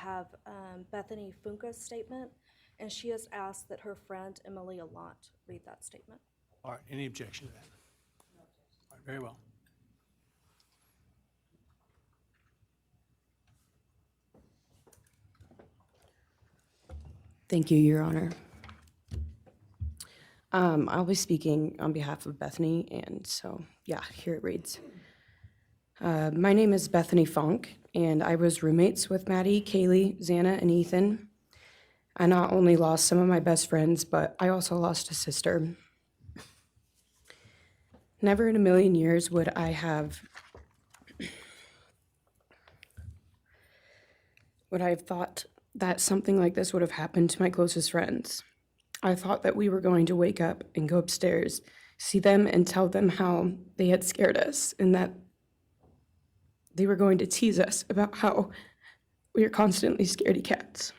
have Bethany Funke's statement, and she has asked that her friend Emily Allant read that statement. All right, any objection to that? All right, very well. Thank you, Your Honor. I'll be speaking on behalf of Bethany, and so, yeah, here it reads. My name is Bethany Funke, and I was roommates with Maddie, Kaylee, Xana, and Ethan. I not only lost some of my best friends, but I also lost a sister. Never in a million years would I have thought that something like this would have happened to my closest friends. I thought that we were going to wake up and go upstairs, see them and tell them how they had scared us and that they were going to tease us about how we are constantly scaredy cats.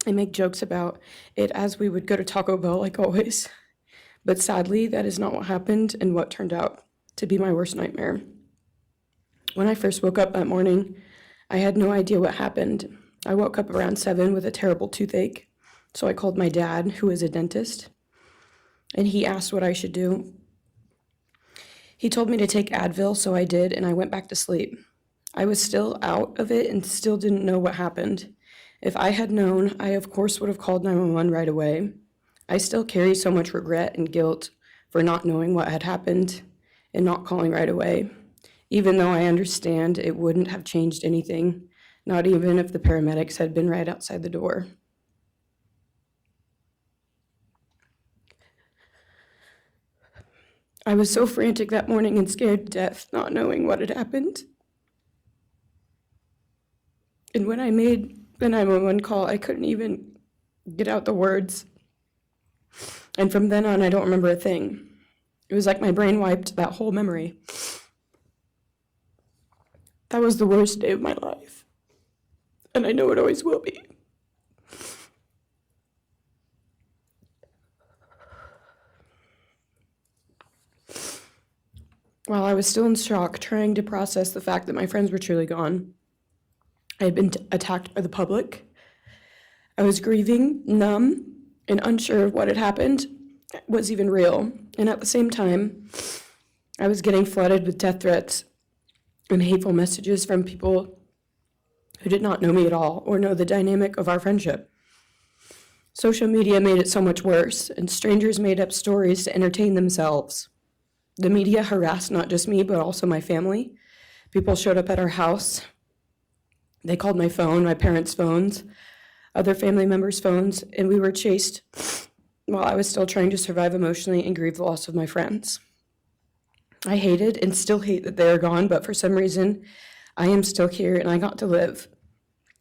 I make jokes about it as we would go to Taco Bell like always. But sadly, that is not what happened and what turned out to be my worst nightmare. When I first woke up that morning, I had no idea what happened. I woke up around 7 with a terrible toothache. So I called my dad, who is a dentist, and he asked what I should do. He told me to take Advil, so I did, and I went back to sleep. I was still out of it and still didn't know what happened. If I had known, I of course would have called 911 right away. I still carry so much regret and guilt for not knowing what had happened and not calling right away, even though I understand it wouldn't have changed anything, not even if the paramedics had been right outside the door. I was so frantic that morning and scared to death, not knowing what had happened. And when I made the 911 call, I couldn't even get out the words. And from then on, I don't remember a thing. It was like my brain wiped that whole memory. That was the worst day of my life. And I know it always will be. While I was still in shock, trying to process the fact that my friends were truly gone, I had been attacked by the public. I was grieving, numb, and unsure of what had happened was even real. And at the same time, I was getting flooded with death threats and hateful messages from people who did not know me at all or know the dynamic of our friendship. Social media made it so much worse, and strangers made up stories to entertain themselves. The media harassed not just me, but also my family. People showed up at our house. They called my phone, my parents' phones, other family members' phones, and we were chased while I was still trying to survive emotionally and grieve the loss of my friends. I hated and still hate that they are gone, but for some reason, I am still here and I got to live.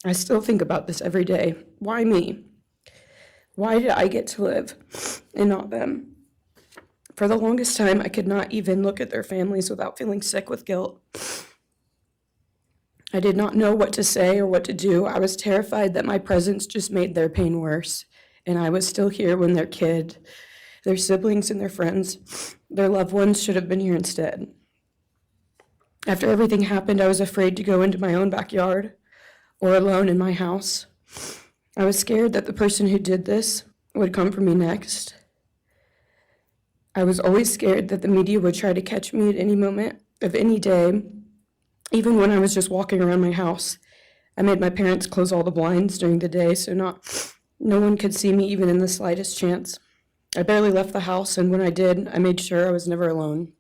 I still think about this every day. Why me? Why did I get to live and not them? For the longest time, I could not even look at their families without feeling sick with guilt. I did not know what to say or what to do. I was terrified that my presence just made their pain worse, and I was still here when their kid, their siblings, and their friends, their loved ones should have been here instead. After everything happened, I was afraid to go into my own backyard or alone in my house. I was scared that the person who did this would come for me next. I was always scared that the media would try to catch me at any moment of any day, even when I was just walking around my house. I made my parents close all the blinds during the day so no one could see me even in the slightest chance. I barely left the house, and when I did, I made sure I was never alone.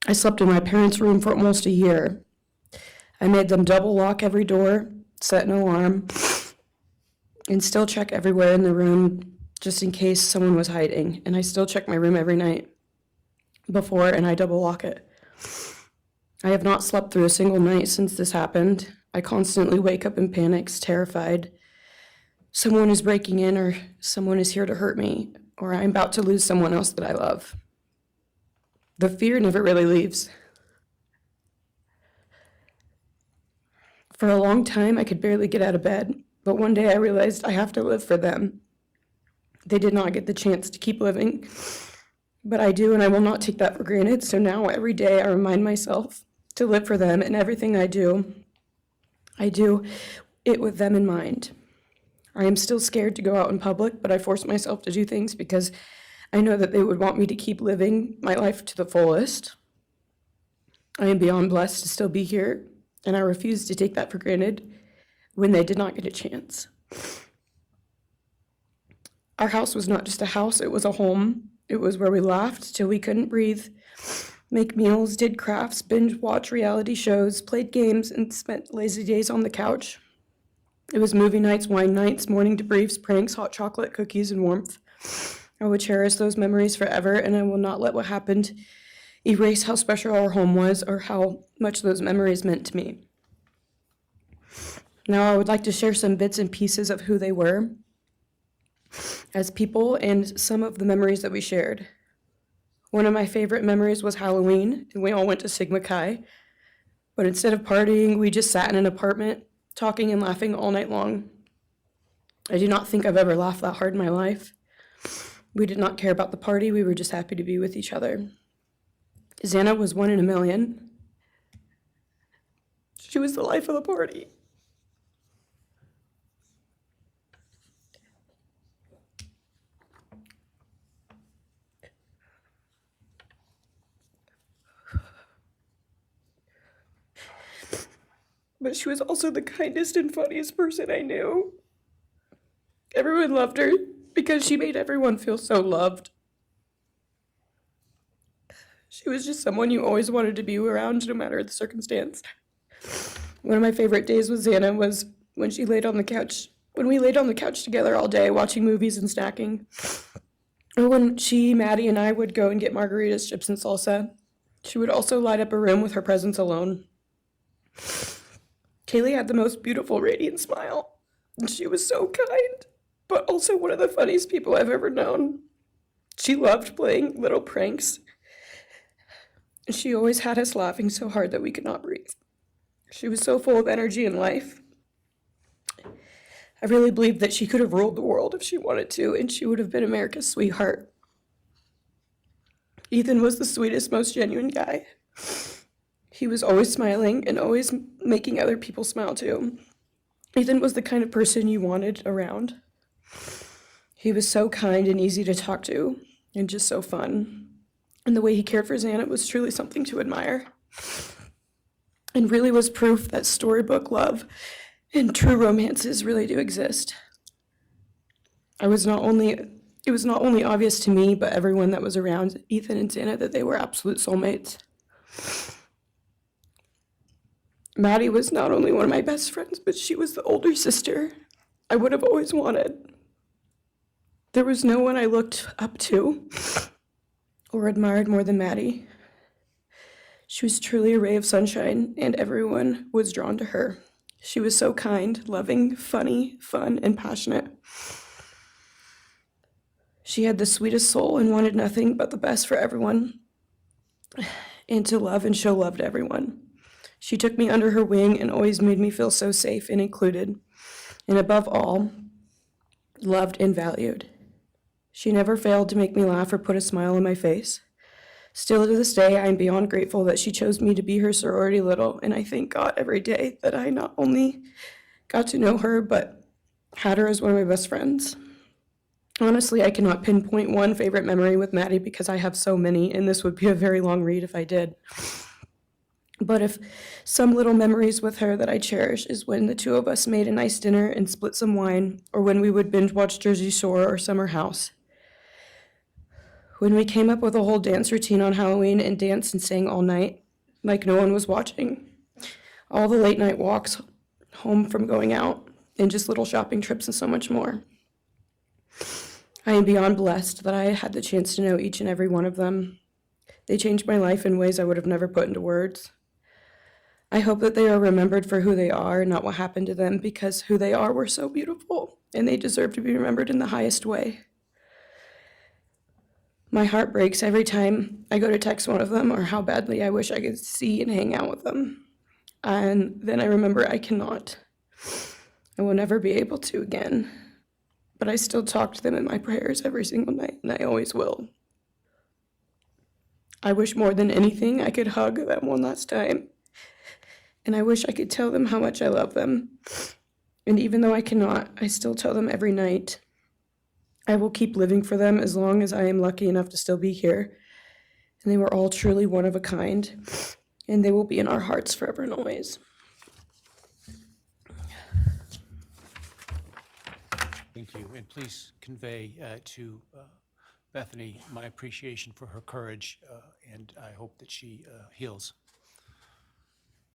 I slept in my parents' room for almost a year. I made them double lock every door, set an alarm, and still check everywhere in the room just in case someone was hiding. And I still check my room every night before, and I double lock it. I have not slept through a single night since this happened. I constantly wake up in panics, terrified. Someone is breaking in, or someone is here to hurt me, or I'm about to lose someone else that I love. The fear never really leaves. For a long time, I could barely get out of bed. But one day I realized I have to live for them. They did not get the chance to keep living, but I do, and I will not take that for granted. So now every day I remind myself to live for them, and everything I do it with them in mind. I am still scared to go out in public, but I force myself to do things because I know that they would want me to keep living my life to the fullest. I am beyond blessed to still be here, and I refuse to take that for granted when they did not get a chance. Our house was not just a house, it was a home. It was where we laughed till we couldn't breathe, make meals, did crafts, binge watch reality shows, played games, and spent lazy days on the couch. It was movie nights, wine nights, morning debriefs, pranks, hot chocolate, cookies, and warmth. I will cherish those memories forever, and I will not let what happened erase how special our home was or how much those memories meant to me. Now I would like to share some bits and pieces of who they were as people and some of the memories that we shared. One of my favorite memories was Halloween, and we all went to Sigma Chi. But instead of partying, we just sat in an apartment, talking and laughing all night long. I do not think I've ever laughed that hard in my life. We did not care about the party, we were just happy to be with each other. Xana was 1 in a million. She was the life of the party. But she was also the kindest and funniest person I knew. Everyone loved her because she made everyone feel so loved. She was just someone you always wanted to be around, no matter the circumstance. One of my favorite days with Xana was when she laid on the couch, when we laid on the couch together all day watching movies and snacking. Or when she, Maddie, and I would go and get margaritas, chips, and salsa. She would also light up a room with her presence alone. Kaylee had the most beautiful, radiant smile, and she was so kind, but also one of the funniest people I've ever known. She loved playing little pranks, and she always had us laughing so hard that we could not breathe. She was so full of energy and life. I really believe that she could have ruled the world if she wanted to, and she would have been America's sweetheart. Ethan was the sweetest, most genuine guy. He was always smiling and always making other people smile too. Ethan was the kind of person you wanted around. He was so kind and easy to talk to and just so fun. And the way he cared for Xana was truly something to admire. And really was proof that storybook love and true romances really do exist. It was not only obvious to me, but everyone that was around Ethan and Xana that they were absolute soulmates. Maddie was not only one of my best friends, but she was the older sister I would have always wanted. There was no one I looked up to or admired more than Maddie. She was truly a ray of sunshine, and everyone was drawn to her. She was so kind, loving, funny, fun, and passionate. She had the sweetest soul and wanted nothing but the best for everyone, and to love and show love to everyone. She took me under her wing and always made me feel so safe and included, and above all, loved and valued. She never failed to make me laugh or put a smile on my face. Still to this day, I am beyond grateful that she chose me to be her sorority little, and I thank God every day that I not only got to know her, but had her as one of my best friends. Honestly, I cannot pinpoint one favorite memory with Maddie because I have so many, and this would be a very long read if I did. But if some little memories with her that I cherish is when the two of us made a nice dinner and split some wine, or when we would binge watch Jersey Shore or Summer House. When we came up with a whole dance routine on Halloween and danced and sang all night, like no one was watching. All the late night walks home from going out, and just little shopping trips and so much more. I am beyond blessed that I had the chance to know each and every one of them. They changed my life in ways I would have never put into words. I hope that they are remembered for who they are, not what happened to them, because who they are were so beautiful, and they deserve to be remembered in the highest way. My heart breaks every time I go to text one of them or how badly I wish I could see and hang out with them. And then I remember I cannot. I will never be able to again. But I still talk to them in my prayers every single night, and I always will. I wish more than anything I could hug them one last time And I wish I could tell them how much I love them. And even though I cannot, I still tell them every night. I will keep living for them as long as I am lucky enough to still be here. And they were all truly one of a kind, and they will be in our hearts forever and always. Thank you, and please convey to Bethany my appreciation for her courage, and I hope that she heals.